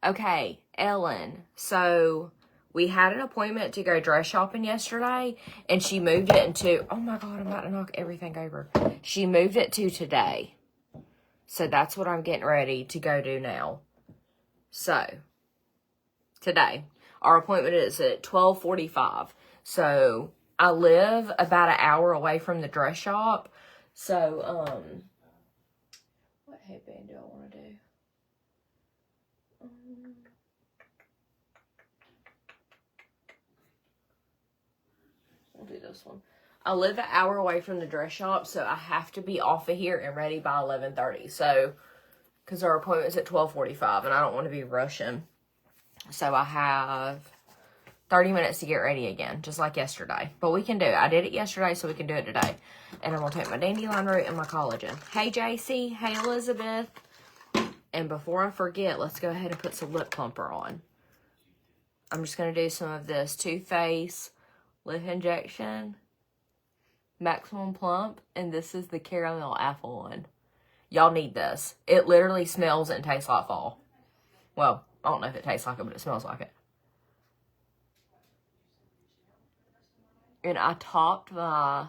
Okay, Ellen. So we had an appointment to go dress shopping yesterday, and she moved it into, oh my God, I'm about to knock everything over. She moved it to today. So that's what I'm getting ready to go do now. So, today, our appointment is at 12:45. So, I live about an hour away from the dress shop. So, what headband do I want to do? I'll do this one. I live an hour away from the dress shop, so I have to be off of here and ready by 11:30. So, because our appointment's at 12:45, and I don't want to be rushing. So, I have 30 minutes to get ready again, just like yesterday. But we can do it. I did it yesterday, so we can do it today. And I'm going to take my dandelion root and my collagen. Hey, JC. Hey, Elizabeth. And before I forget, let's go ahead and put some lip plumper on. I'm just going to do some of this Too Faced lip injection, maximum plump, and this is the caramel apple one. Y'all need this. It literally smells and tastes like fall. Well, I don't know if it tastes like it, but it smells like it. And I topped my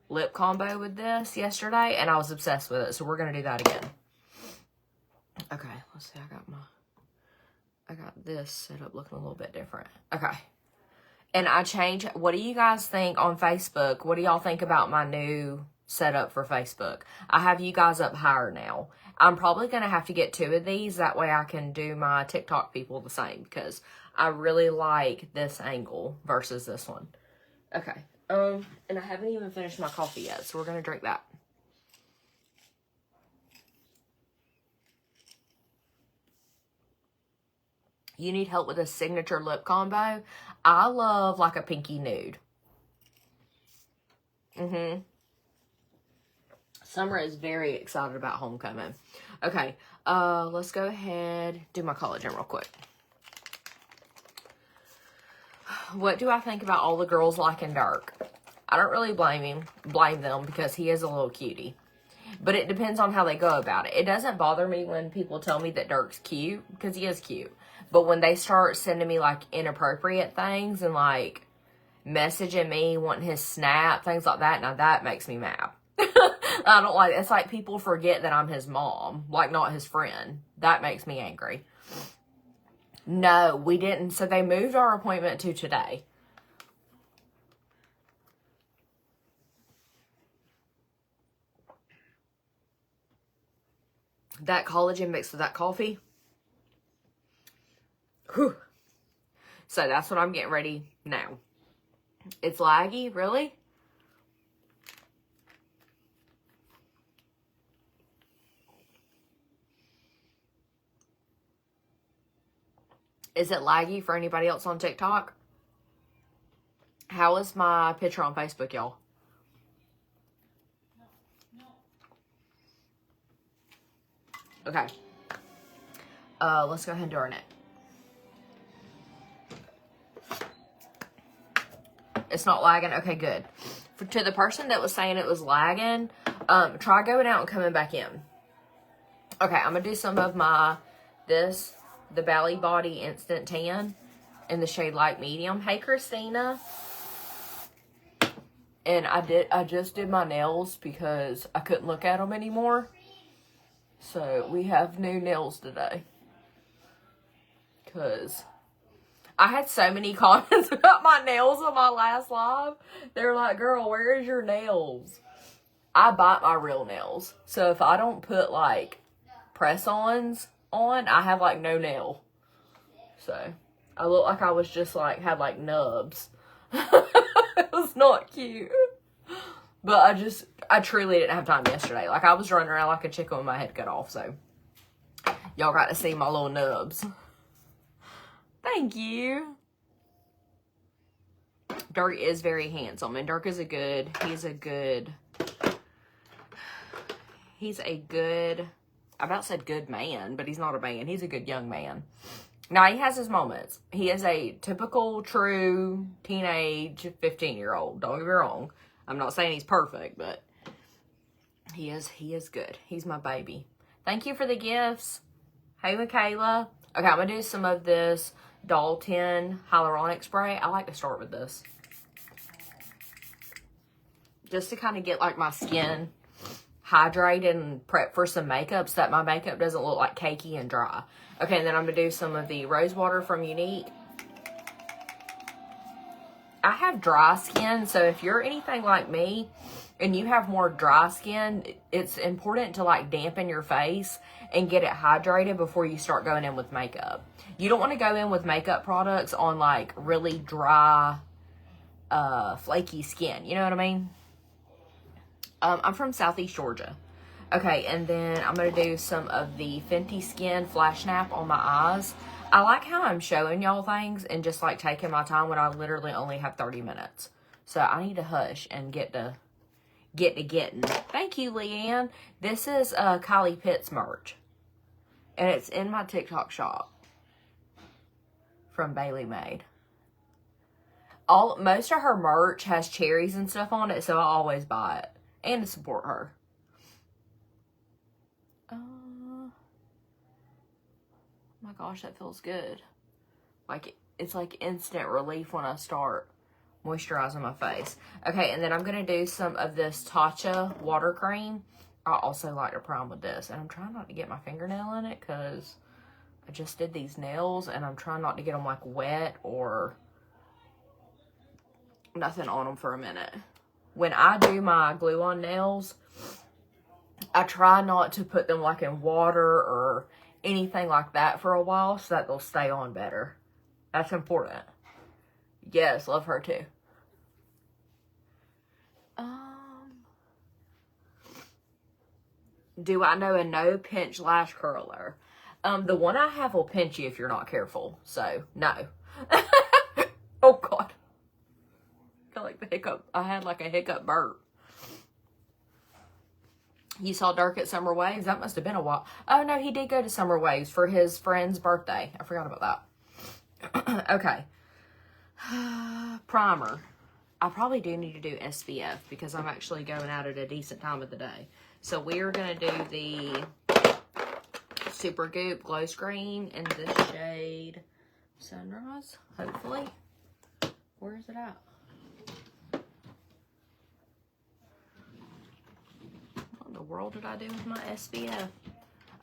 lip combo with this yesterday, and I was obsessed with it, so we're going to do that again. Okay, let's see. I got this set up looking a little bit different. Okay. And I changed. What do you guys think on Facebook? What do y'all think about my new setup for Facebook? I have you guys up higher now. I'm probably going to have to get 2 of these. That way I can do my TikTok people the same. Because I really like this angle versus this one. Okay. And I haven't even finished my coffee yet. So we're going to drink that. You need help with a signature lip combo? I love like a pinky nude. Summer is very excited about homecoming. Okay, let's go ahead, do my collagen real quick. What do I think about all the girls liking Dirk? I don't really blame them because he is a little cutie. But it depends on how they go about it. It doesn't bother me when people tell me that Dirk's cute, because he is cute. But when they start sending me, like, inappropriate things and, like, messaging me, wanting his snap, things like that, now that makes me mad. I don't like it. It's like people forget that I'm his mom, like, not his friend. That makes me angry. No, we didn't. So they moved our appointment to today. That collagen mixed with that coffee. Whew. So that's what I'm getting ready now. It's laggy, really? Is it laggy for anybody else on TikTok? How is my picture on Facebook, y'all? Okay. Let's go ahead and do our neck. It's not lagging? Okay, good. To the person that was saying it was lagging, try going out and coming back in. Okay, I'm going to do some of the Bally Body Instant Tan in the shade Light Medium. Hey, Christina. And I just did my nails because I couldn't look at them anymore. So, we have new nails today. Because I had so many comments about my nails on my last live. They were like, girl, where is your nails? I bite my real nails. So, if I don't put, like, press-ons on, I have, like, no nail. So, I look like I was just, like, had, like, nubs. It was not cute. But I truly didn't have time yesterday. Like, I was running around like a chicken with my head cut off, so y'all got to see my little nubs. Thank you. Dirk is very handsome, and Dirk is he's a good, I about said good man, but he's not a man. He's a good young man. Now, he has his moments. He is a typical, true, teenage, 15-year-old. Don't get me wrong. I'm not saying he's perfect, but he is good. He's my baby. Thank you for the gifts. Hey, Michaela. Okay, I'm going to do some of this Dalton hyaluronic spray. I like to start with this. Just to kind of get like my skin hydrated and prep for some makeup so that my makeup doesn't look like cakey and dry. Okay, and then I'm going to do some of the rose water from Unique. I have dry skin, so if you're anything like me and you have more dry skin, it's important to like dampen your face and get it hydrated before you start going in with makeup. You don't want to go in with makeup products on like really dry, flaky skin. You know what I mean? I'm from Southeast Georgia. Okay, and then I'm going to do some of the Fenty Skin Flash Nap on my eyes. I like how I'm showing y'all things and just like taking my time when I literally only have 30 minutes. So I need to hush and get to getting. Thank you, Leanne. This is Kylie Pitt's merch. And it's in my TikTok shop from Bailey Made. Most of her merch has cherries and stuff on it, so I always buy it. And to support her. Oh my gosh, that feels good. Like, it's like instant relief when I start moisturizing my face. Okay, and then I'm going to do some of this Tatcha water cream. I also like to prime with this. And I'm trying not to get my fingernail in it because I just did these nails. And I'm trying not to get them like wet or nothing on them for a minute. When I do my glue-on nails, I try not to put them like in water or anything like that for a while so that they'll stay on better. That's important. Yes, love her too. Do I know a no pinch lash curler? The one I have will pinch you if you're not careful. So, no. Oh, God. I feel like the hiccup. I had like a hiccup burp. You saw Dirk at Summer Waves? That must have been a while. Oh, no, he did go to Summer Waves for his friend's birthday. I forgot about that. Okay. Primer. I probably do need to do SPF because I'm actually going out at a decent time of the day. So we are going to do the Super Goop Glow Screen in this shade Sunrise, hopefully. Where is it at? What in the world did I do with my SPF?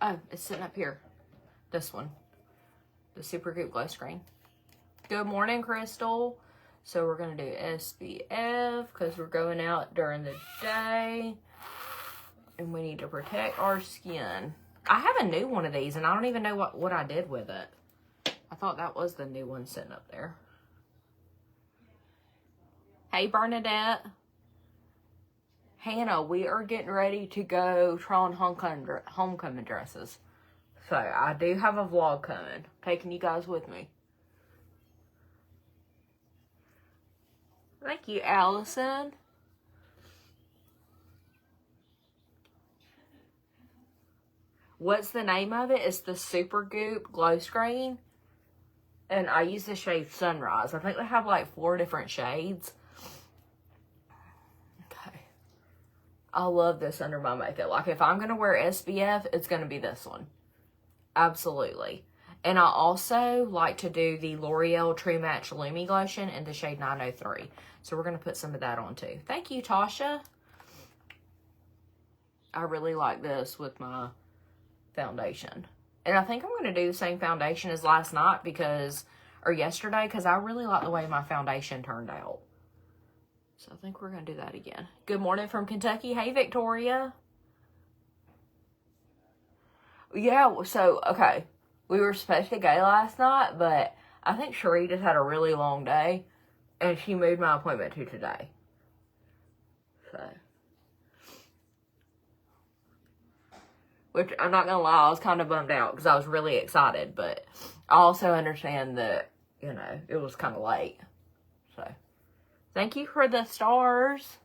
Oh, it's sitting up here. This one. The Super Goop Glow Screen. Good morning, Crystal. So we're going to do SPF because we're going out during the day. And we need to protect our skin. I have a new one of these and I don't even know what I did with it. I thought that was the new one sitting up there. Hey, Bernadette. Hannah, we are getting ready to go try on homecoming dresses. So I do have a vlog coming. Taking you guys with me. Thank you, Allison. What's the name of it? It's the Super Goop Glow Screen. And I use the shade Sunrise. I think they have like 4 different shades. Okay. I love this under my makeup. Like if I'm going to wear SPF, it's going to be this one. Absolutely. And I also like to do the L'Oreal True Match Lumi Lotion in the shade 903. So we're going to put some of that on too. Thank you, Tasha. I really like this with my foundation. And I think I'm going to do the same foundation as last night or yesterday, because I really like the way my foundation turned out. So I think we're going to do that again. Good morning from Kentucky. Hey, Victoria. Yeah, so, okay. We were supposed to go last night, but I think Cherie just had a really long day, and she moved my appointment to today. So. Which, I'm not going to lie, I was kind of bummed out because I was really excited. But I also understand that, you know, it was kind of late. So, thank you for the stars.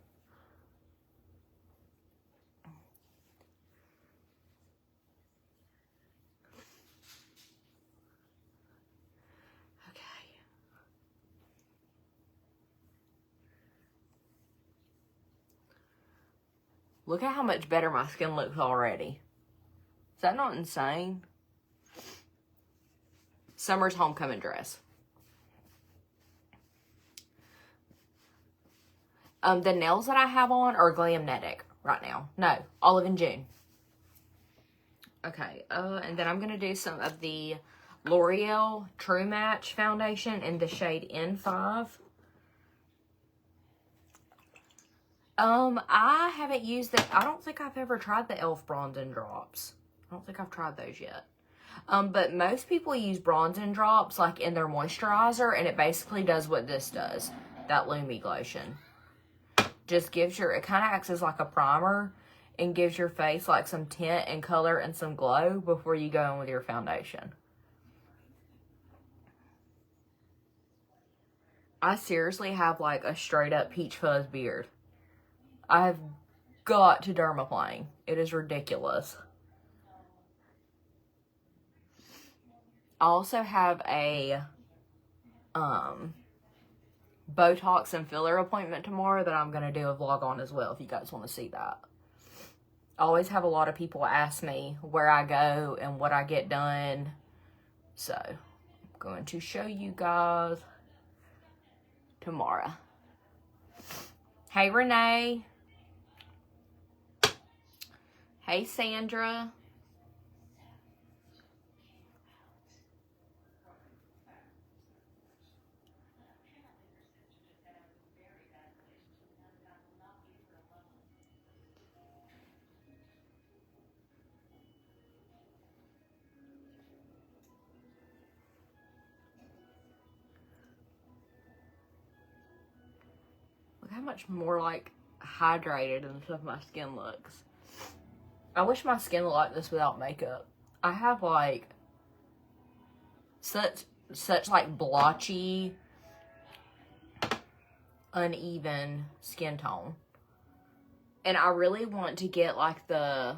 Okay. Look at how much better my skin looks already. Is that not insane? Summer's homecoming dress. The nails that I have on are Glamnetic right now. No, Olive and June. Okay, and then I'm going to do some of the L'Oreal True Match foundation in the shade N5. I haven't used it. I don't think I've ever tried the e.l.f. Bronzing Drops. I don't think I've tried those yet. But most people use Bronzing Drops like in their moisturizer, and it basically does what this does. That Lumi Lotion. Just gives your, it kind of acts as like a primer and gives your face like some tint and color and some glow before you go in with your foundation. I seriously have like a straight up peach fuzz beard. I've got to dermaplane. It is ridiculous. I also have a Botox and filler appointment tomorrow that I'm going to do a vlog on as well if you guys want to see that. I always have a lot of people ask me where I go and what I get done. So, I'm going to show you guys tomorrow. Hey, Renee. Hey, Sandra. Look how much more, like, hydrated and stuff my skin looks. I wish my skin looked like this without makeup. I have, like, such like, blotchy, uneven skin tone. And I really want to get, like, the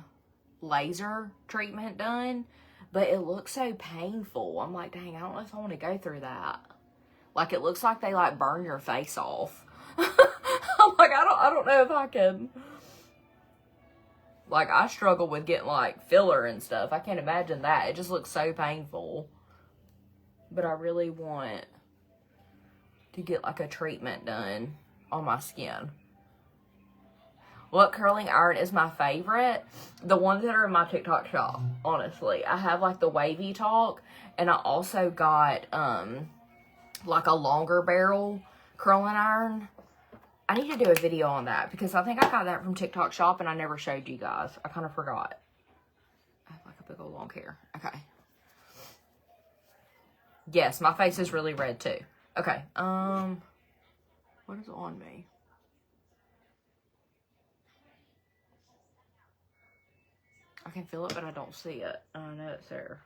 laser treatment done, but it looks so painful. I'm like, dang, I don't know if I want to go through that. Like, it looks like they, like, burn your face off. I'm like, I don't know if I can. Like, I struggle with getting, like, filler and stuff. I can't imagine that. It just looks so painful. But I really want to get, like, a treatment done on my skin. What curling iron is my favorite? The ones that are in my TikTok shop, honestly. I have, like, the Wavy Talk. And I also got, like, a longer barrel curling iron. I need to do a video on that because I think I got that from TikTok shop and I never showed you guys. I kind of forgot. I have like a big old long hair. Okay. Yes, my face is really red too. Okay. What is on me? I can feel it, but I don't see it. I know it's there.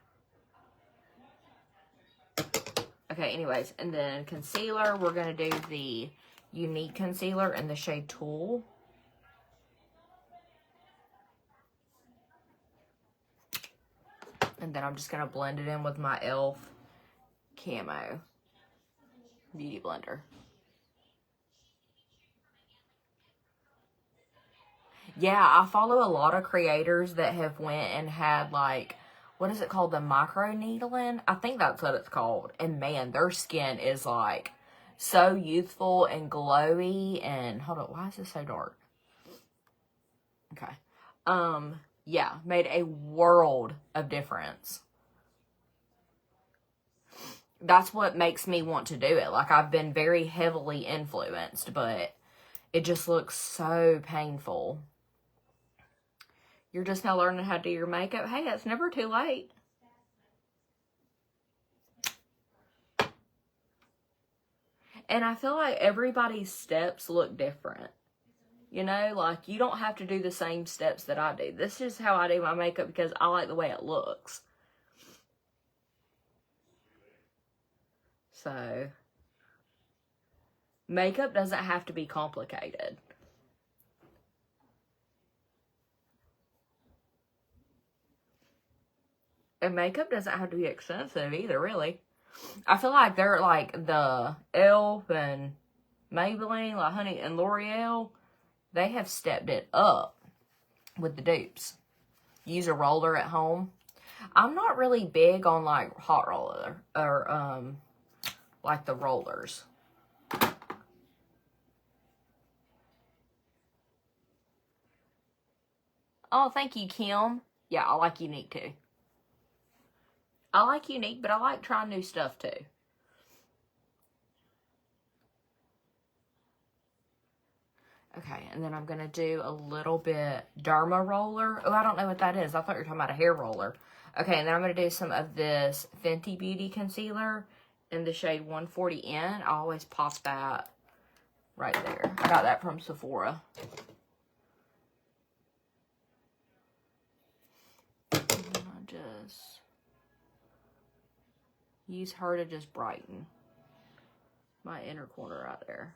Okay, anyways. And then concealer. We're going to do the Unique concealer in the shade Tulle. And then I'm just going to blend it in with my e.l.f. Camo Beauty Blender. Yeah, I follow a lot of creators that have went and had like, what is it called? The micro needling? I think that's what it's called. And man, their skin is like so youthful and glowy. And hold on, why is this so dark? Okay. Yeah, made a world of difference. That's what makes me want to do it. Like, I've been very heavily influenced, but it just looks so painful. You're just now learning how to do your makeup. Hey, it's never too late. And I feel like everybody's steps look different. You know, like, you don't have to do the same steps that I do. This is how I do my makeup because I like the way it looks. So, makeup doesn't have to be complicated. And makeup doesn't have to be expensive either, really. I feel like they're like the e.l.f. and Maybelline, like Honey, and L'Oreal, they have stepped it up with the dupes. Use a roller at home. I'm not really big on, like, hot roller or, like the rollers. Oh, thank you, Kim. Yeah, I like Unique, too. I like Unique, but I like trying new stuff, too. Okay, and then I'm going to do a little bit Derma roller. Oh, I don't know what that is. I thought you were talking about a hair roller. Okay, and then I'm going to do some of this Fenty Beauty concealer in the shade 140N. I always pop that right there. I got that from Sephora. And I just use her to just brighten my inner corner right there.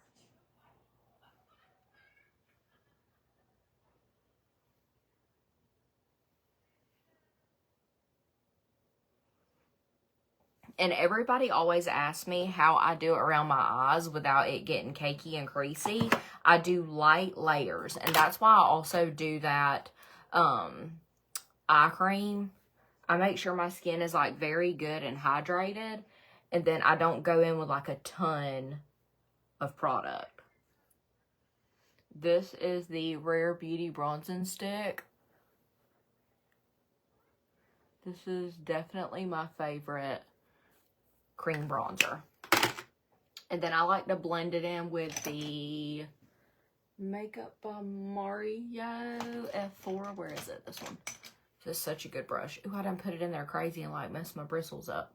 And everybody always asks me how I do it around my eyes without it getting cakey and creasy. I do light layers. And that's why I also do that eye cream. I make sure my skin is like very good and hydrated. And then I don't go in with like a ton of product. This is the Rare Beauty Bronzing Stick. This is definitely my favorite cream bronzer. And then I like to blend it in with the Makeup by Mario F4. Where is it? This one. This is such a good brush. Ooh, I done put it in there crazy and like messed my bristles up.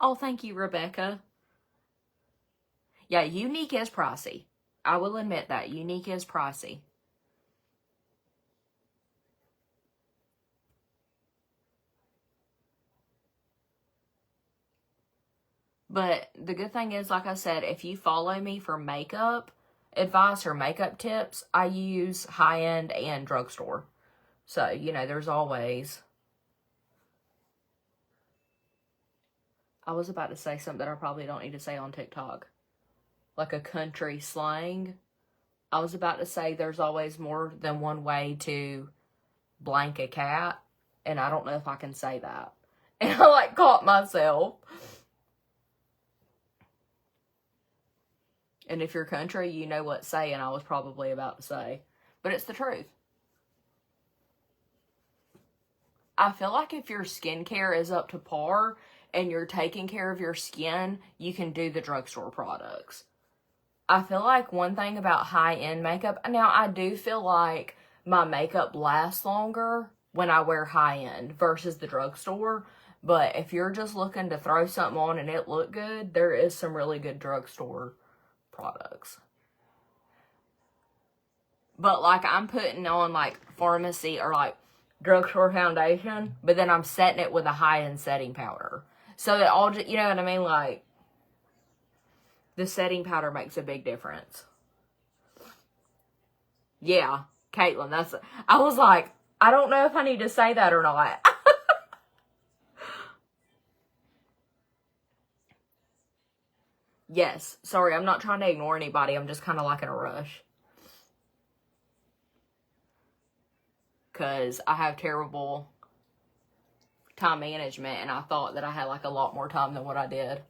Oh, thank you, Rebecca. Yeah, Unique is pricey. I will admit that. Unique is pricey. But the good thing is, like I said, if you follow me for makeup advice or makeup tips, I use high-end and drugstore. So, you know, there's always... I was about to say something that I probably don't need to say on TikTok. Like a country slang. I was about to say there's always more than one way to blank a cat. And I don't know if I can say that. And I like caught myself. And if you're country, you know what saying I was probably about to say. But it's the truth. I feel like if your skincare is up to par and you're taking care of your skin, you can do the drugstore products. I feel like one thing about high-end makeup, now I do feel like my makeup lasts longer when I wear high-end versus the drugstore. But if you're just looking to throw something on and it look good, there is some really good drugstore products. But like I'm putting on like pharmacy or like drugstore foundation, but then I'm setting it with a high-end setting powder. So it all just, you know what I mean? Like the setting powder makes a big difference. Yeah, Caitlin, that's, I was like, I don't know if I need to say that or not. Yes, sorry, I'm not trying to ignore anybody. I'm just kind of like in a rush. Because I have terrible time management and I thought that I had like a lot more time than what I did.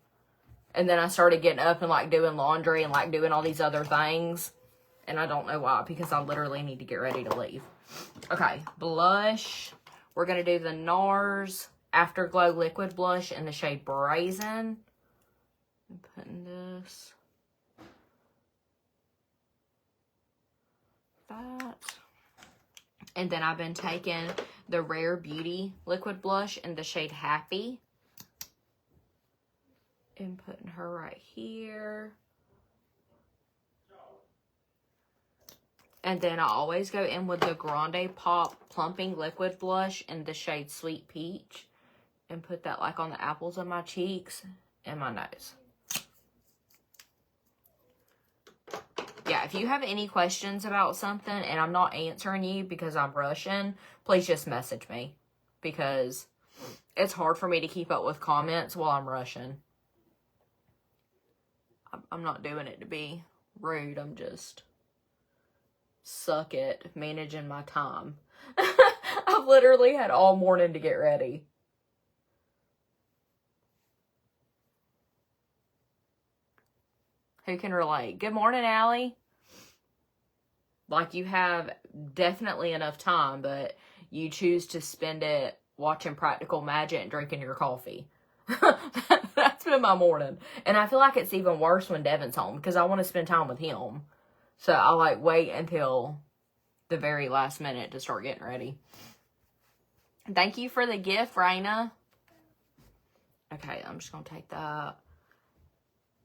And then I started getting up and like doing laundry and like doing all these other things. And I don't know why, because I literally need to get ready to leave. Okay, blush. We're going to do the NARS Afterglow Liquid Blush in the shade Brazen. I'm putting this. That. And then I've been taking the Rare Beauty Liquid Blush in the shade Happy. And putting her right here. And then I always go in with the Grande Pop Plumping Liquid Blush in the shade Sweet Peach. And put that like on the apples of my cheeks and my nose. Yeah, if you have any questions about something and I'm not answering you because I'm rushing, please just message me. Because it's hard for me to keep up with comments while I'm rushing. I'm not doing it to be rude. I'm just suck at managing my time. I've literally had all morning to get ready. Who can relate? Good morning, Allie. Like, you have definitely enough time, but you choose to spend it watching Practical Magic and drinking your coffee. That's been my morning. And I feel like it's even worse when Devin's home because I want to spend time with him. So I like wait until the very last minute to start getting ready. Thank you for the gift, Raina. Okay, I'm just going to take that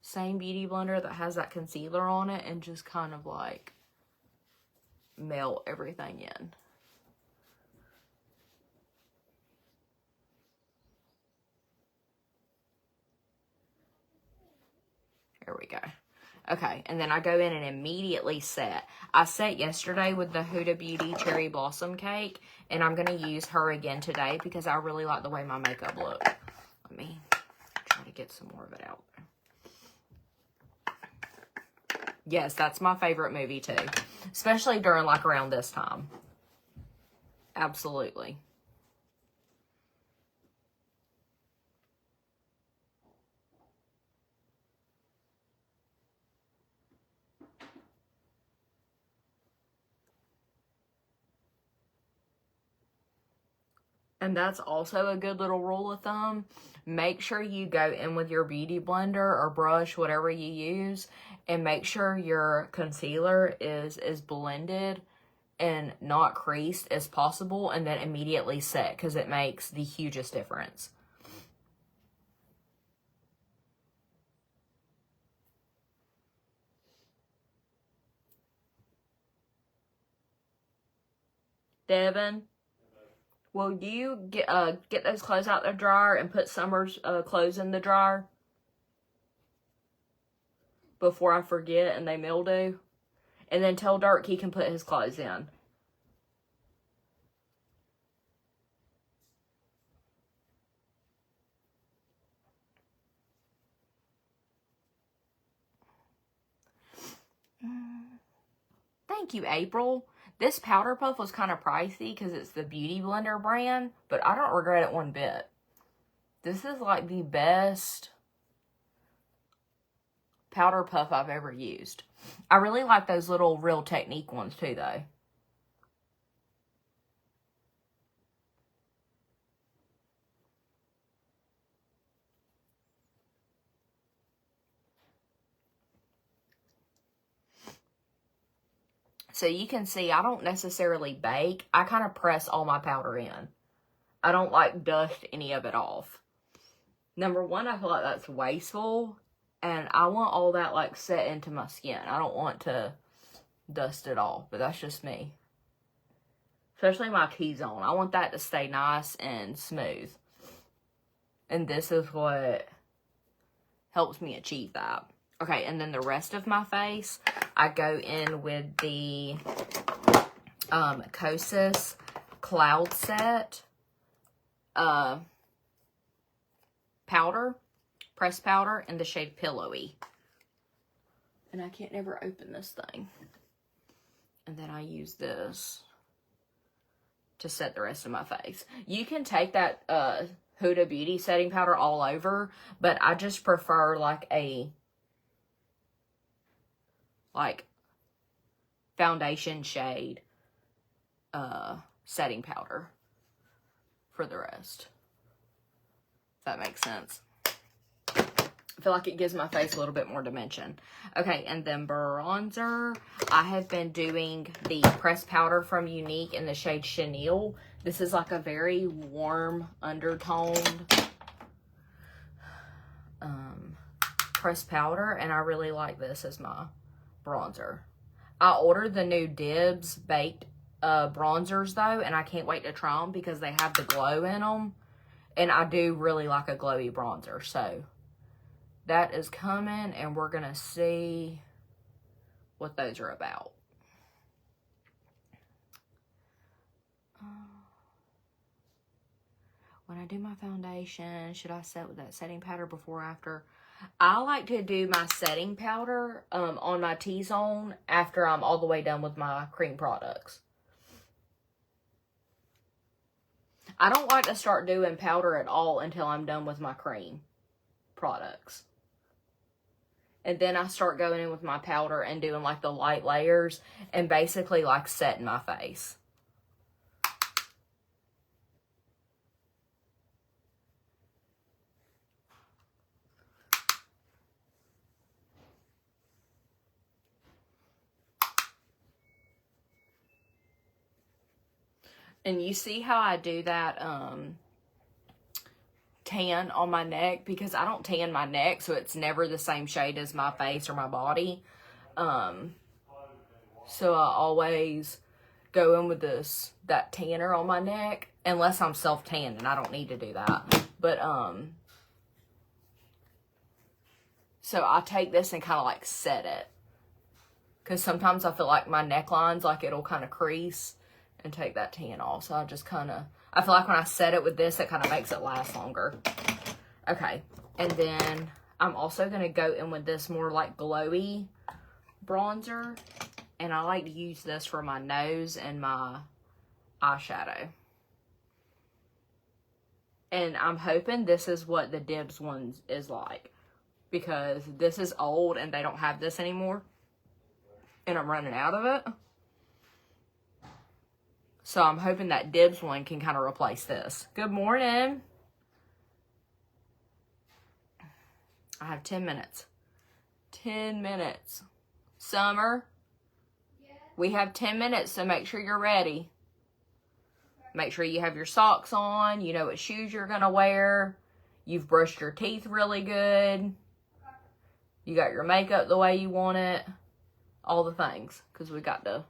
same beauty blender that has that concealer on it and just kind of like melt everything in. There we go. Okay, and then I go in and immediately set. I set yesterday with the Huda Beauty Cherry Blossom Cake, and I'm going to use her again today because I really like the way my makeup looks. Let me try to get some more of it out. Yes, that's my favorite movie too, especially during like around this time. Absolutely. And that's also a good little rule of thumb. Make sure you go in with your beauty blender or brush, whatever you use, and make sure your concealer is as blended and not creased as possible, and then immediately set, because it makes the hugest difference. Devin, will you get those clothes out the dryer and put Summer's clothes in the dryer before I forget and they mildew? And then tell Dirk he can put his clothes in. Thank you, April. This powder puff was kind of pricey because it's the Beauty Blender brand, but I don't regret it one bit. This is like the best powder puff I've ever used. I really like those little Real Technique ones too, though. So you can see I don't necessarily bake. I kind of press all my powder in. I don't like dust any of it off. Number one, I feel like that's wasteful. And I want all that like set into my skin. I don't want to dust it off. But that's just me. Especially my T-zone. I want that to stay nice and smooth. And this is what helps me achieve that. Okay, and then the rest of my face, I go in with the Kosas Cloud Set powder, pressed powder, in the shade Pillowy. And I can't never open this thing. And then I use this to set the rest of my face. You can take that Huda Beauty setting powder all over, but I just prefer like a foundation shade setting powder for the rest. If that makes sense. I feel like it gives my face a little bit more dimension. Okay, and then bronzer. I have been doing the pressed powder from Unique in the shade Chenille. This is like a very warm, undertoned pressed powder, and I really like this as my bronzer. I ordered the new Dibs baked bronzers though, and I can't wait to try them because they have the glow in them, and I do really like a glowy bronzer. So that is coming, and we're gonna see what those are about. When I do my foundation, should I set with that setting powder before or after? I like to do my setting powder on my T-zone after I'm all the way done with my cream products. I don't like to start doing powder at all until I'm done with my cream products. And then I start going in with my powder and doing like the light layers and basically like setting my face. And you see how I do that tan on my neck, because I don't tan my neck, so it's never the same shade as my face or my body. So I always go in with that tanner on my neck, unless I'm self-tanned, and I don't need to do that. But, so I take this and kind of like set it, because sometimes I feel like my necklines, like it'll kind of crease, and take that tan off. So I just kind of, I feel like when I set it with this, it kind of makes it last longer. Okay. And then I'm also going to go in with this more like glowy bronzer. And I like to use this for my nose and my eyeshadow. And I'm hoping this is what the Dibs one is like, because this is old and they don't have this anymore. And I'm running out of it. So I'm hoping that Dibs one can kind of replace this. Good morning. I have 10 minutes. 10 minutes. Summer, we have 10 minutes, so make sure you're ready. Make sure you have your socks on. You know what shoes you're going to wear. You've brushed your teeth really good. You got your makeup the way you want it. All the things. Because we got to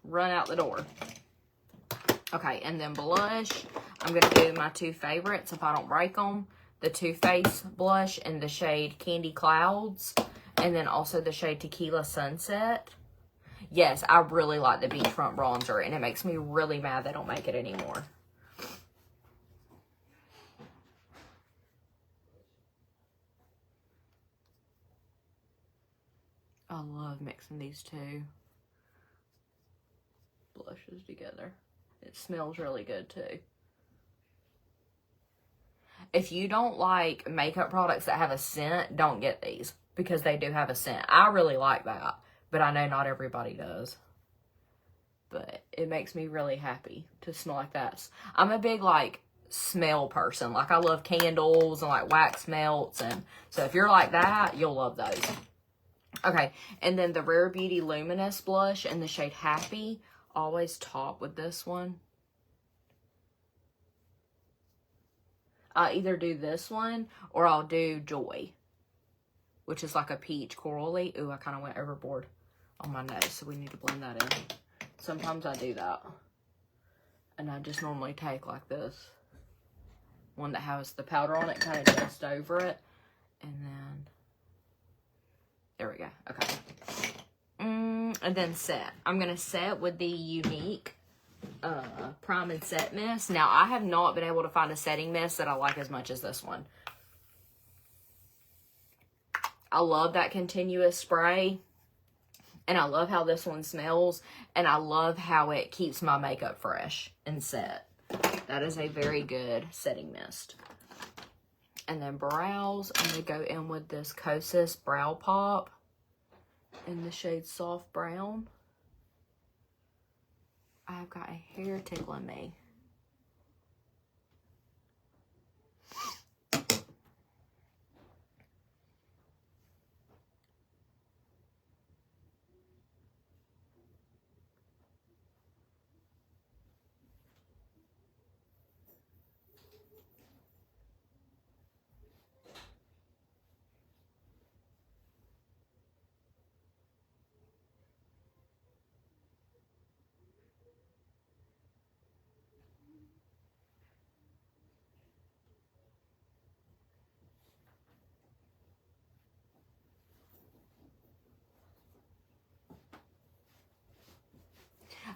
run out the door. Okay, and then blush. I'm going to do my two favorites if I don't break them. The Too Faced blush in the shade Candy Clouds. And then also the shade Tequila Sunset. Yes, I really like the Beachfront bronzer. And it makes me really mad they don't make it anymore. I love mixing these two blushes together. It smells really good too. If you don't like makeup products that have a scent, don't get these, because they do have a scent. I really like that, but I know not everybody does. But it makes me really happy to smell like that. I'm a big like smell person. Like I love candles and like wax melts, and so if you're like that, you'll love those. Okay, and then the Rare Beauty Luminous blush in the shade Happy. Always top with this one. I'll either do this one or I'll do Joy, which is like a peach corally. Ooh, I kind of went overboard on my nose, so we need to blend that in. Sometimes I do that. And I just normally take like this one that has the powder on it, kind of just over it. And then, there we go. Okay. And then set. I'm going to set with the Unique Prime and Set Mist. Now, I have not been able to find a setting mist that I like as much as this one. I love that continuous spray. And I love how this one smells. And I love how it keeps my makeup fresh and set. That is a very good setting mist. And then brows. I'm going to go in with this Kosas Brow Pop in the shade Soft Brown. I've got a hair tickling me.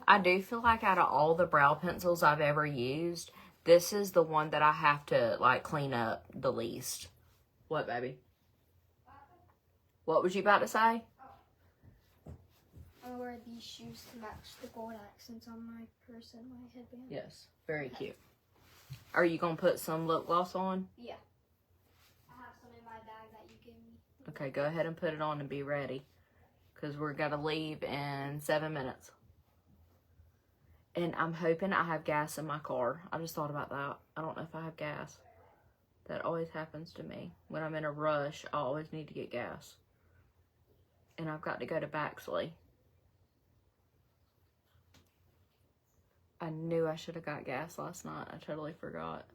I do feel like out of all the brow pencils I've ever used, this is the one that I have to, like, clean up the least. What, baby? What was you about to say? I'm gonna wear these shoes to match the gold accents on my purse and my headband. Yes, very cute. Are you gonna put some lip gloss on? Yeah. I have some in my bag that you gave me. Okay, go ahead and put it on and be ready. Because we're gonna leave in 7 minutes. And I'm hoping I have gas in my car. I just thought about that. I don't know if I have gas. That always happens to me. When I'm in a rush, I always need to get gas. And I've got to go to Baxley. I knew I should have got gas last night. I totally forgot.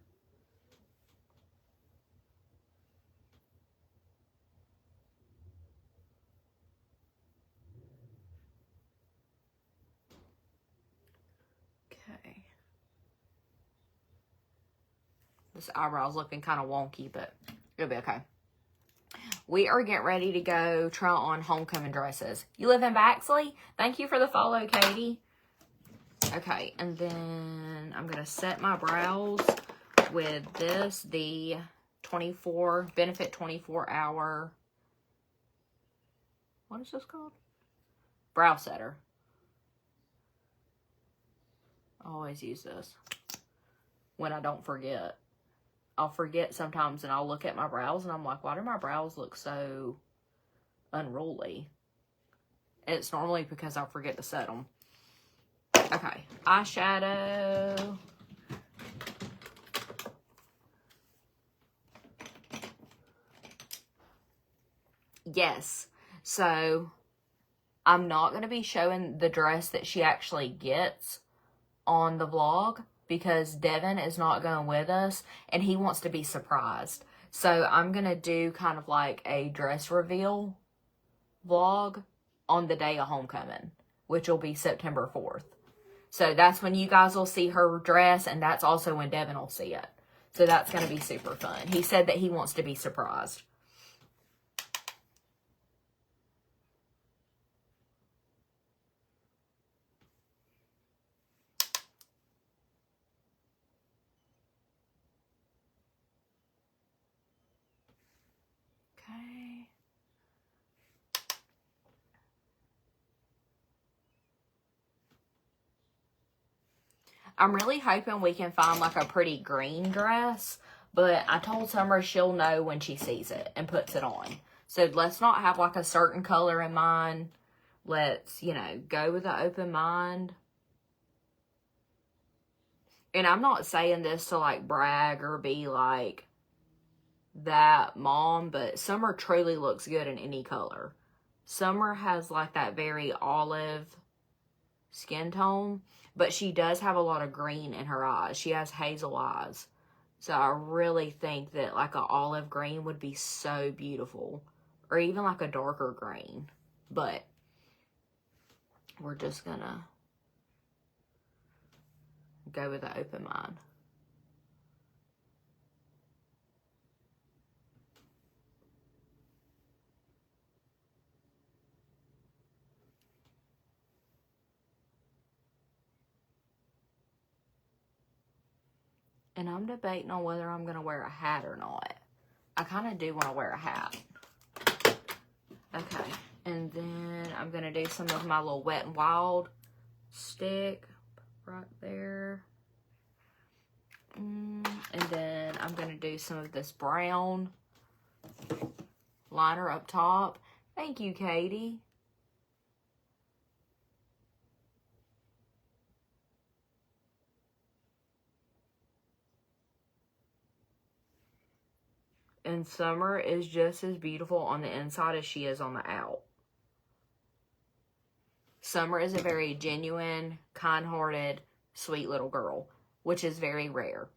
Okay. This eyebrow's looking kind of wonky, but it'll be okay. We are getting ready to go try on homecoming dresses. You live in Baxley? Thank you for the follow, Katie. Okay, and then I'm going to set my brows with this, the Benefit 24 hour, what is this called? Brow setter. I always use this when I don't forget. I'll forget sometimes and I'll look at my brows and I'm like, why do my brows look so unruly? And it's normally because I forget to set them. Okay, eyeshadow. Yes, so I'm not going to be showing the dress that she actually gets on the vlog because Devin is not going with us and he wants to be surprised. So I'm going to do kind of like a dress reveal vlog on the day of homecoming, which will be September 4th. So that's when you guys will see her dress, and that's also when Devin will see it. So that's going to be super fun. He said that he wants to be surprised. Okay. I'm really hoping we can find like a pretty green dress, but I told Summer she'll know when she sees it and puts it on. So let's not have like a certain color in mind. Let's, you know, go with an open mind. And I'm not saying this to like brag or be like that mom, but Summer truly looks good in any color. Summer has like that very olive skin tone, but she does have a lot of green in her eyes. She has hazel eyes. So I really think that like an olive green would be so beautiful. Or even like a darker green. But we're just gonna go with an open mind. And I'm debating on whether I'm going to wear a hat or not. I kind of do want to wear a hat. Okay. And then I'm going to do some of my little Wet n Wild stick right there. And then I'm going to do some of this brown liner up top. Thank you, Katie. And Summer is just as beautiful on the inside as she is on the out. Summer is a very genuine, kind-hearted, sweet little girl, which is very rare.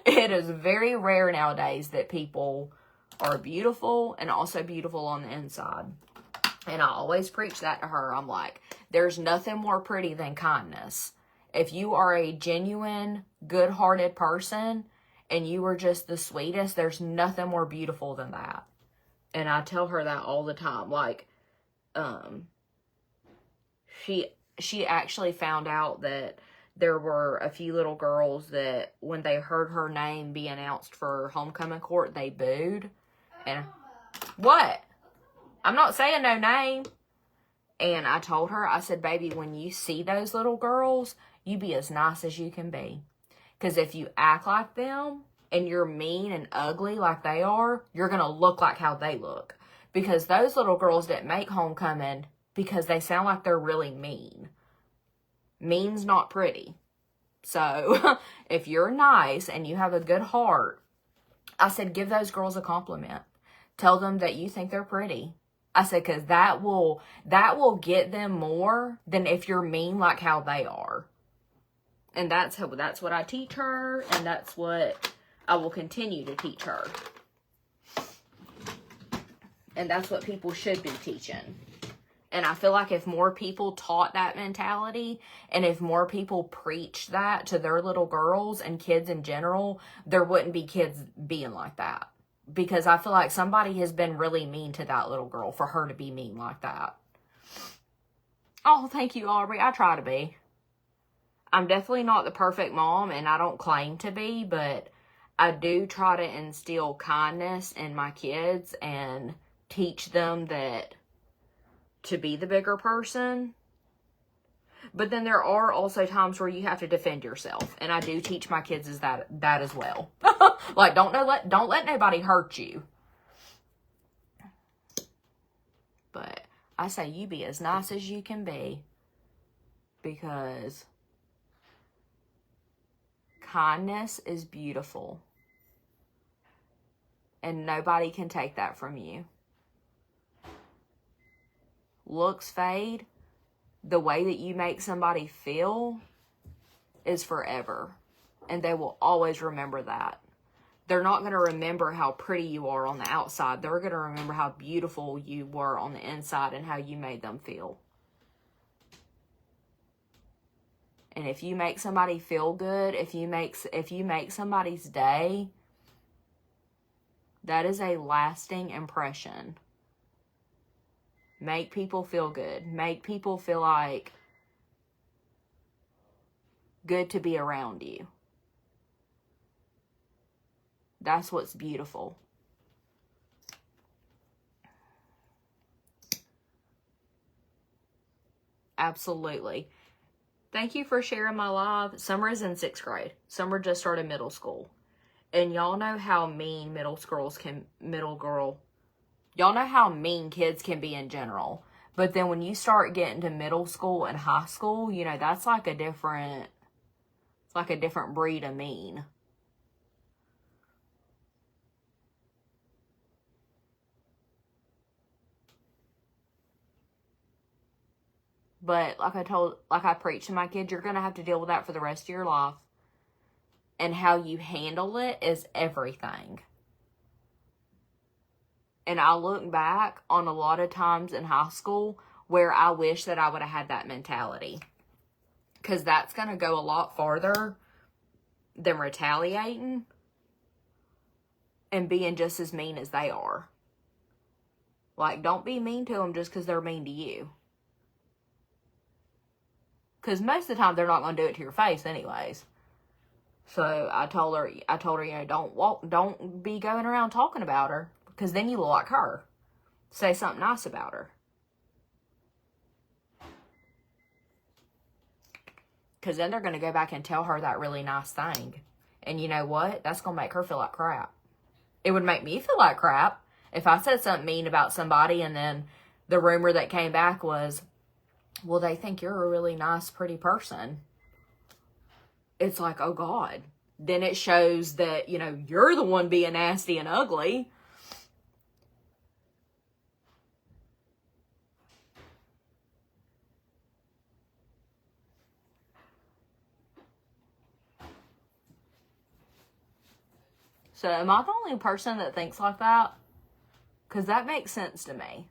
It is very rare nowadays that people are beautiful and also beautiful on the inside. And I always preach that to her. I'm like, there's nothing more pretty than kindness. If you are a genuine, good-hearted person and you are just the sweetest, there's nothing more beautiful than that. And I tell her that all the time. Like, she actually found out that there were a few little girls that when they heard her name be announced for homecoming court, they booed. And what? I'm not saying no name. And I told her, I said, baby, when you see those little girls, you be as nice as you can be. Because if you act like them and you're mean and ugly like they are, you're going to look like how they look. Because those little girls didn't make homecoming because they sound like they're really mean. Mean's not pretty. So if you're nice and you have a good heart, I said, give those girls a compliment. Tell them that you think they're pretty. I said, because that will get them more than if you're mean like how they are. And that's what I teach her, and that's what I will continue to teach her. And that's what people should be teaching. And I feel like if more people taught that mentality, and if more people preached that to their little girls and kids in general, there wouldn't be kids being like that. Because I feel like somebody has been really mean to that little girl for her to be mean like that. Oh, thank you, Aubrey. I try to be. I'm definitely not the perfect mom, and I don't claim to be, but I do try to instill kindness in my kids and teach them that to be the bigger person. But then there are also times where you have to defend yourself. And I do teach my kids that as well. Like, don't let nobody hurt you. But I say you be as nice as you can be. Because kindness is beautiful. And nobody can take that from you. Looks fade. The way that you make somebody feel is forever. And they will always remember that. They're not going to remember how pretty you are on the outside. They're going to remember how beautiful you were on the inside and how you made them feel. And if you make somebody feel good, if you make somebody's day, that is a lasting impression. Make people feel good. Make people feel like good to be around you. That's what's beautiful. Absolutely. Thank you for sharing my live. Summer is in 6th grade. Summer just started middle school. And y'all know how mean y'all know how mean kids can be in general. But then when you start getting to middle school and high school, you know, that's like a different breed of mean. But like I preach to my kids, you're going to have to deal with that for the rest of your life. And how you handle it is everything. And I look back on a lot of times in high school where I wish that I would have had that mentality. Because that's going to go a lot farther than retaliating and being just as mean as they are. Like, don't be mean to them just because they're mean to you. Because most of the time they're not going to do it to your face anyways. So I told her, you know, don't be going around talking about her. Because then you look like her. Say something nice about her. Because then they're going to go back and tell her that really nice thing. And you know what? That's going to make her feel like crap. It would make me feel like crap if I said something mean about somebody and then the rumor that came back was, well, they think you're a really nice, pretty person. It's like, oh God. Then it shows that, you know, you're the one being nasty and ugly. So am I the only person that thinks like that? Because that makes sense to me.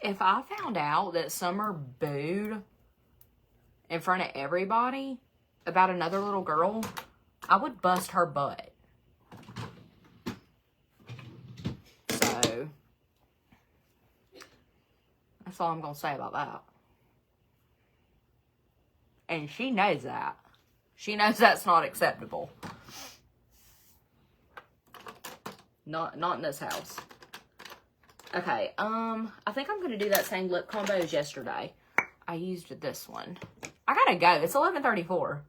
If I found out that Summer booed in front of everybody about another little girl, I would bust her butt. So, that's all I'm going to say about that. And she knows that. She knows that's not acceptable. Not in this house. Okay, I think I'm going to do that same lip combo as yesterday. I used this one. I gotta go. It's 11:34.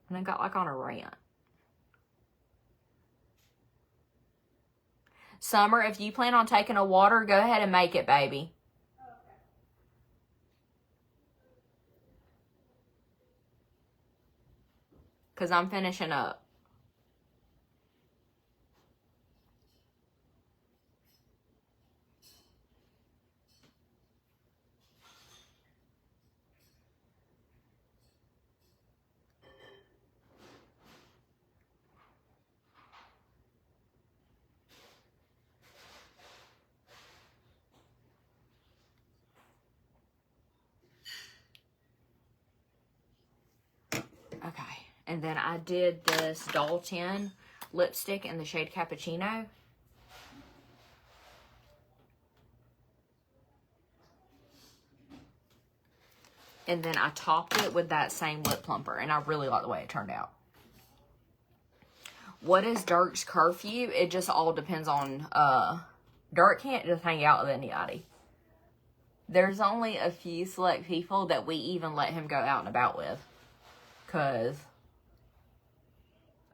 And I got like on a rant. Summer, if you plan on taking a water, go ahead and make it, baby. Because I'm finishing up. Okay, and then I did this Doll 10 lipstick in the shade Cappuccino. And then I topped it with that same lip plumper, and I really like the way it turned out. What is Dirk's curfew? It just all depends on, Dirk can't just hang out with anybody. There's only a few select people that we even let him go out and about with. Because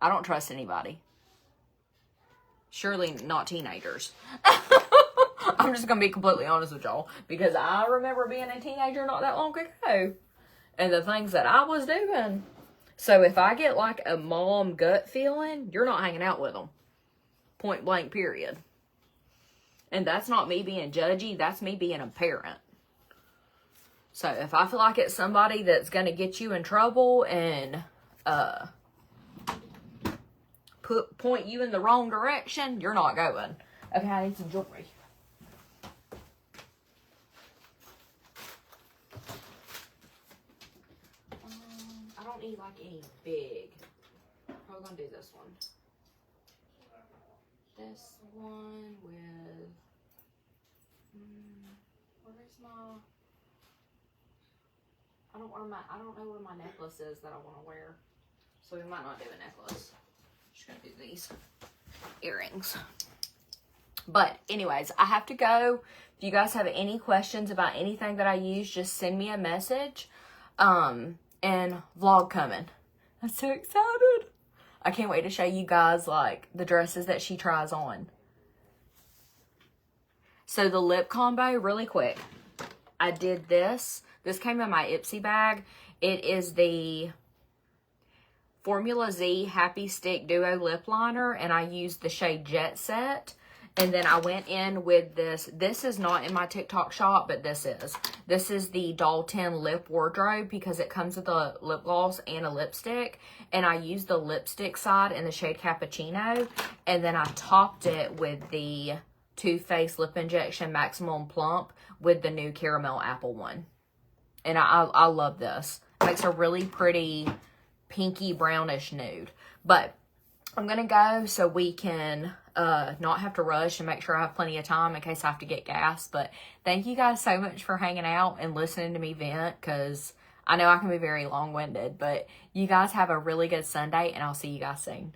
I don't trust anybody. Surely not teenagers. I'm just going to be completely honest with y'all. Because I remember being a teenager not that long ago. And the things that I was doing. So if I get like a mom gut feeling, you're not hanging out with them. Point blank, period. And that's not me being judgy. That's me being a parent. So if I feel like it's somebody that's going to get you in trouble and point you in the wrong direction, you're not going. Okay, I need some jewelry. I don't need like any big. How are we going to do this one? This one with, where's my, I don't know where my necklace is that I want to wear. So we might not do a necklace. I'm just going to do these earrings. But anyways, I have to go. If you guys have any questions about anything that I use, just send me a message. And vlog coming. I'm so excited. I can't wait to show you guys like the dresses that she tries on. So the lip combo, really quick. I did this. This came in my Ipsy bag. It is the Formula Z Happy Stick Duo Lip Liner. And I used the shade Jet Set. And then I went in with this. This is not in my TikTok shop, but this is. This is the Doll 10 Lip Wardrobe because it comes with a lip gloss and a lipstick. And I used the lipstick side in the shade Cappuccino. And then I topped it with the Too Faced Lip Injection Maximum Plump with the new Caramel Apple one. And I love this. It makes a really pretty pinky brownish nude. But I'm going to go so we can not have to rush and make sure I have plenty of time in case I have to get gas. But thank you guys so much for hanging out and listening to me vent, because I know I can be very long-winded. But you guys have a really good Sunday, and I'll see you guys soon.